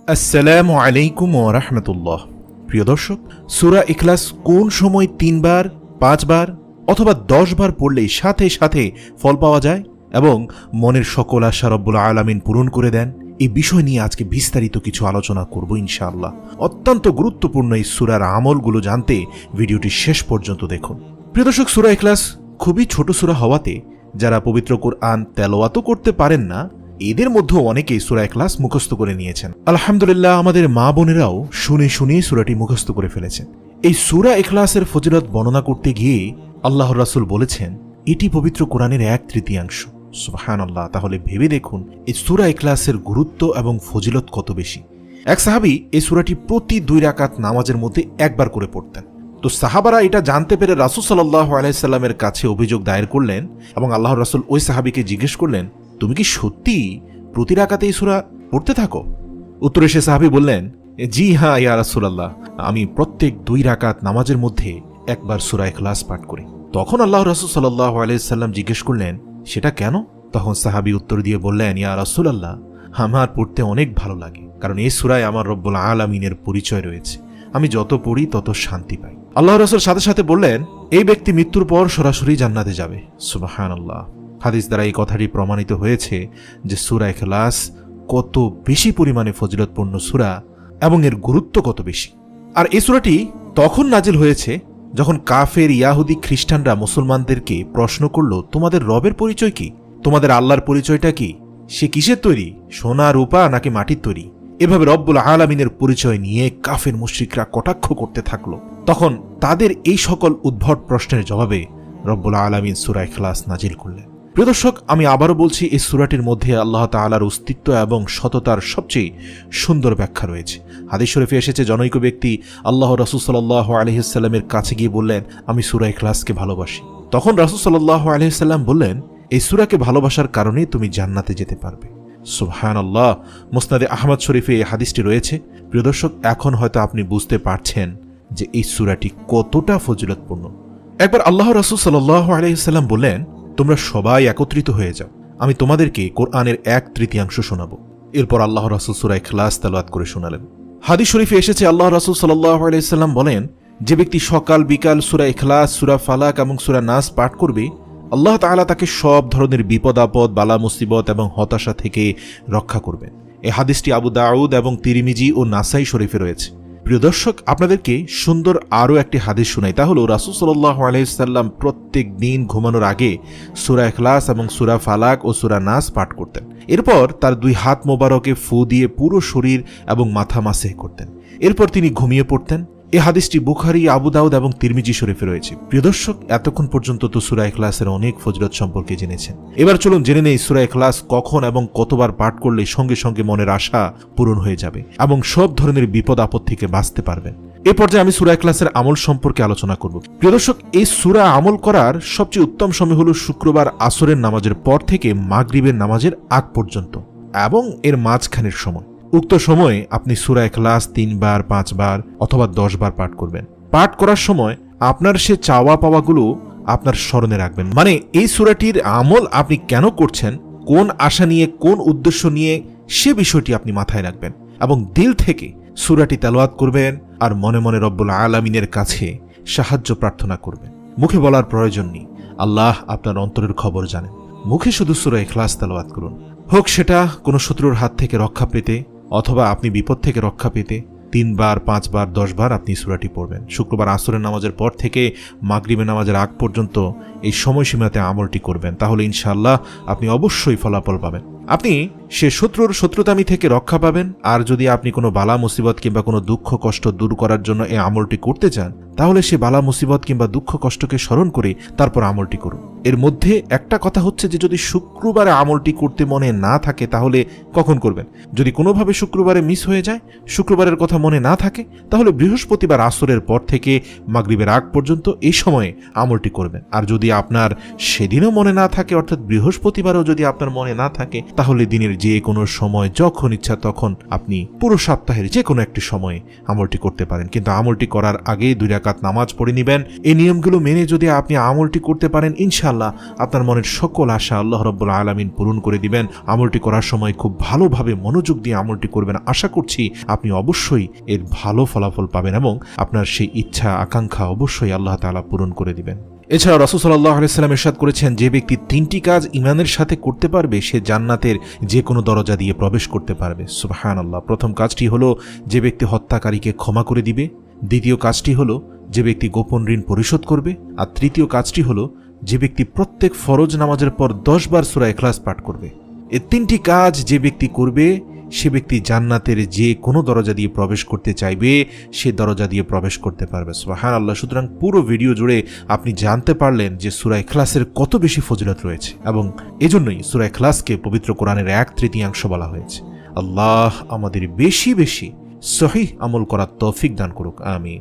আসসালামু আলাইকুম ওয়া রাহমাতুল্লাহ। প্রিয় দর্শক, সূরা ইখলাস কোন সময় 3 বার, 5 বার অথবা 10 বার পড়লেই সাথে সাথে ফল পাওয়া যায় এবং মনের সকল আশা রব্বুল আলামিন পূরণ করে দেন, এই বিষয় নিয়ে আজকে বিস্তারিত কিছু আলোচনা করব ইনশাআল্লাহ। অত্যন্ত গুরুত্বপূর্ণ এই সূরার আমলগুলো জানতে ভিডিওটি শেষ পর্যন্ত দেখুন। প্রিয় দর্শক, সূরা ইখলাস খুবই ছোট সূরা হওয়াতে যারা পবিত্র কোরআন তেলাওয়াতও করতে পারেন না, এদের মধ্যে অনেকেই সূরা ইখলাস মুখস্থ করে নিয়েছেন। আলহামদুলিল্লাহ, আমাদের মা বোনেরাও শুনে শুনে সূরাটি মুখস্থ করে ফেলেছেন। এই সূরা ইখলাসের ফজিলত বর্ণনা করতে গিয়ে আল্লাহর রাসূল বলেছেন, এটি পবিত্র কোরআনের 1/3। সুবহানাল্লাহ। তাহলে ভেবে দেখুন এই সূরা ইখলাসের গুরুত্ব এবং ফজিলত কত বেশি। এক সাহাবী এই সূরাটি প্রতি 2 রাকাত নামাজের মধ্যে একবার করে পড়তেন। তো সাহাবারা এটা জানতে পেরে রাসূল সাল্লাল্লাহু আলাইহি সাল্লামের কাছে অভিযোগ দায়ের করলেন এবং আল্লাহর রাসূল ওই সাহাবীকে জিজ্ঞেস করলেন, তুমি কি সত্যি প্রতি রাকাতে এই সূরা পড়তে থাকো? উত্তরে সে সাহাবী বললেন, জি হ্যাঁ ইয়া রাসূলুল্লাহ, আমি প্রত্যেক 2 রাকাত নামাজের মধ্যে একবার সূরা ইখলাস পাঠ করি। তখন আল্লাহর রাসূল সাল্লাল্লাহু আলাইহি সাল্লাম জিজ্ঞেস করলেন, সেটা কেন? তখন সাহাবী উত্তর দিয়ে বললেন, ইয়া রাসূলুল্লাহ, আমার পড়তে অনেক ভালো লাগে, কারণ এই সূরায় আমার রব্বুল আলামিনের পরিচয় রয়েছে। আমি যত পড়ি তত শান্তি পাই। আল্লাহর রাসূল সাথে সাথে বললেন, এই ব্যক্তি মৃত্যুর পর সরাসরি জান্নাতে যাবে। সুবহানাল্লাহ। হাদিস দ্বারা এই কথাটি প্রমাণিত হয়েছে যে সূরা ইখলাস কত বেশি পরিমাণে ফজিলতপূর্ণ সূরা এবং এর গুরুত্ব কত বেশি। আর এই সূরাটি তখন নাজিল হয়েছে যখন কাফের, ইয়াহুদি, খ্রিস্টানরা মুসলমানদেরকে প্রশ্ন করল, তোমাদের রবের পরিচয় কি? তোমাদের আল্লাহর পরিচয়টা কি? সে কিসের তৈরি, সোনা, রূপা নাকি মাটির তৈরি? এভাবে রব্বুল আলামিনের পরিচয় নিয়ে কাফের মুশরিকরা কটাক্ষ করতে থাকলো। তখন তাদের এই সকল উদ্ভট প্রশ্নের জবাবে রব্বুল আলামিন সূরা ইখলাস নাজিল করলেন। প্রিয় দর্শক, আমি আবারও বলছি, এই সূরাটির মধ্যে আল্লাহ তাআলার অস্তিত্ব এবং সততার সবচেয়ে সুন্দর ব্যাখ্যা রয়েছে। হাদিস শরীফে এসেছে, জনৈক ব্যক্তি আল্লাহর রাসূল সাল্লাল্লাহু আলাইহি সাল্লামের কাছে গিয়ে বললেন, আমি সূরা ইখলাসকে ভালোবাসি। তখন রাসূল সাল্লাল্লাহু আলাইহি সাল্লাম বললেন, এই সূরাকে ভালোবাসার কারণে তুমি জান্নাতে যেতে পারবে। সুবহানাল্লাহ। মুসনাদে আহমদ শরীফে এই হাদিসটি রয়েছে। প্রিয় দর্শক, এখন হয়তো আপনি বুঝতে পারছেন যে এই সূরাটি কতটা ফজিলতপূর্ণ। একবার আল্লাহর রাসূল সাল্লাল্লাহু আলাইহি সাল্লাম বললেন, তোমরা সবাই একত্রিত হয়ে যাও, আমি তোমাদেরকে কোরআনের 1/3 শোনাবো। এরপর আল্লাহর রাসূল সূরা ইখলাস তেলাওয়াত করে শোনালেন। হাদিস শরীফে এসেছে, আল্লাহর রাসূল সাল্লাল্লাহু আলাইহি সাল্লাম বলেন, যে ব্যক্তি সকাল বিকাল সূরা ইখলাস, সূরা ফালাক এবং সূরা নাস পাঠ করবে, আল্লাহ তাআলা তাকে সব ধরনের বিপদ আপদ, বালা মুসিবত এবং হতাশা থেকে রক্ষা করবেন। এই হাদিসটি আবু দাউদ এবং তিরমিজি ও নাসাই শরীফে রয়েছে। প্রিয় দর্শক, আপনাদেরকে সুন্দর আরও একটি হাদিস শোনাই। তা হলো, রাসূল সাল্লাল্লাহু আলাইহি সাল্লাম প্রত্যেক দিন ঘুমানোর আগে সূরা ইখলাস এবং সূরা ফালাক ও সূরা নাস পাঠ করতেন। এরপর তার 2 হাত মোবারকে ফু দিয়ে পুরো শরীর এবং মাথা মাসেহ করতেন। এরপর তিনি ঘুমিয়ে পড়তেন। এই হাদিসটি বুখারী, আবু দাউদ এবং তিরমিজি শরীফে রয়েছে। প্রিয় দর্শক, এতক্ষণ পর্যন্ত তো সূরা ইখলাসের অনেক ফজিলত সম্পর্কে জেনেছেন। এবার চলুন জেনে নেই সূরা ইখলাস কখন এবং কতবার পাঠ করলে সঙ্গে সঙ্গে মনের আশা পূরণ হয়ে যাবে এবং সব ধরনের বিপদ আপদ থেকে বাঁচতে পারবেন। এই পর্যায়ে আমি সূরা ইখলাসের আমল সম্পর্কে আলোচনা করব। প্রিয় দর্শক, এই সূরা আমল করার সবচেয়ে উত্তম সময় হলো শুক্রবার আসরের নামাজের পর থেকে মাগরিবের নামাজের আগ পর্যন্ত এবং এর মাঝখানের সময়। উক্ত সময়ে আপনি সূরা ইখলাস 3 বার, 5 বার অথবা 10 বার পাঠ করবেন। পাঠ করার সময় আপনার সে চাওয়া পাওয়াগুলো আপনার স্মরণে রাখবেন। মানে এই সূরাটির আমল আপনি কেন করছেন, কোন আশা নিয়ে, কোন উদ্দেশ্য নিয়ে, সে বিষয়টি আপনি মাথায় রাখবেন এবং দিল থেকে সূরাটি তেলাওয়াত করবেন আর মনে মনে রব্বুল আলামিনের কাছে সাহায্য প্রার্থনা করবেন। মুখে বলার প্রয়োজন নেই, আল্লাহ আপনার অন্তরের খবর জানেন। মুখে শুধু সূরা ইখলাস তেলাওয়াত করুন। হোক সেটা কোনো শত্রুর হাত থেকে রক্ষা পেতে অথবা আপনি বিপদ থেকে রক্ষা পেতে 3 বার, 5 বার, 10 বার আপনি সূরাটি পড়বেন। শুক্রবার আসরের নামাজের পর থেকে মাগরিবের নামাজের আগ পর্যন্ত এই সময়সীমাতে আমলটি করবেন। তাহলে ইনশাআল্লাহ আপনি অবশ্যই ফলাফল পাবেন। আপনি সে শত্রুর শত্রুতামি থেকে রক্ষা পাবেন। আর যদি আপনি কোনো বালা মুসিবত কিংবা কোনো দুঃখ কষ্ট দূর করার জন্য এই আমলটি করতে চান, তাহলে সে বালা মুসিবত কিংবা দুঃখ কষ্টকে স্মরণ করে তারপর আমলটি করুন। এর মধ্যে একটা কথা হচ্ছে যে যদি শুক্রবারে আমলটি করতে মনে না থাকে তাহলে কখন করবেন? যদি কোনোভাবে শুক্রবারে মিস হয়ে যায়, শুক্রবারের কথা মনে না থাকে, তাহলে বৃহস্পতিবার আসরের পর থেকে মাগরিবের আগ পর্যন্ত এই সময়ে আমলটি করবেন। আর যদি আপনার সেদিনও মনে না থাকে, অর্থাৎ বৃহস্পতিবারও যদি আপনার মনে না থাকে, তাহলে দিনের যে কোনো সময় যখন ইচ্ছা তখন আপনি পুরো সপ্তাহের যে কোনো একটি সময়ে আমলটি করতে পারেন। কিন্তু আমলটি করার আগে 2 রাকাত নামাজ পড়ে নেবেন। এই নিয়মগুলো মেনে যদি আপনি আমলটি করতে পারেন, ইনশাআল্লাহ আপনার মনের সকল আশা আল্লাহ রাব্বুল আলামিন পূরণ করে দিবেন। আমলটি করার সময় খুব ভালোভাবে মনোযোগ দিয়ে আমলটি করবেন। আশা করছি আপনি অবশ্যই এর ভালো ফলাফল পাবেন এবং আপনার সেই ইচ্ছা আকাঙ্ক্ষা অবশ্যই আল্লাহ তাআলা পূরণ করে দিবেন। এছাড়া রাসূল সাল্লাল্লাহু আলাইহি সাল্লাম ইরশাদ করেছেন, যে ব্যক্তি 3টি কাজ ঈমানের সাথে করতে পারবে সে জান্নাতের যে কোনো দরজা দিয়ে প্রবেশ করতে পারবে। সুবহানাল্লাহ। প্রথম কাজটি হলো যে ব্যক্তি হত্যাকারীকে ক্ষমা করে দিবে, দ্বিতীয় কাজটি হলো যে ব্যক্তি গোপন ঋণ পরিশোধ করবে, আর তৃতীয় কাজটি হলো যে ব্যক্তি প্রত্যেক ফরজ নামাজের পর 10 বার সূরা ইখলাস পাঠ করবে। এই 3টি কাজ যে ব্যক্তি করবে সে ব্যক্তি জান্নাতের যে কোনো দরজা দিয়ে প্রবেশ করতে চাইবে সে দরজা দিয়ে প্রবেশ করতে পারবে। সুবহানাল্লাহ। সুতরাং পুরো ভিডিও জুড়ে আপনি জানতে পারলেন যে সূরা ইখলাসের কত বেশি ফজিলত রয়েছে এবং এজন্যই সূরা ইখলাসকে পবিত্র কোরআনের 1/3 বলা হয়েছে। আল্লাহ আমাদের বেশি বেশি সহিহ আমল করার তৌফিক দান করুক। আমিন।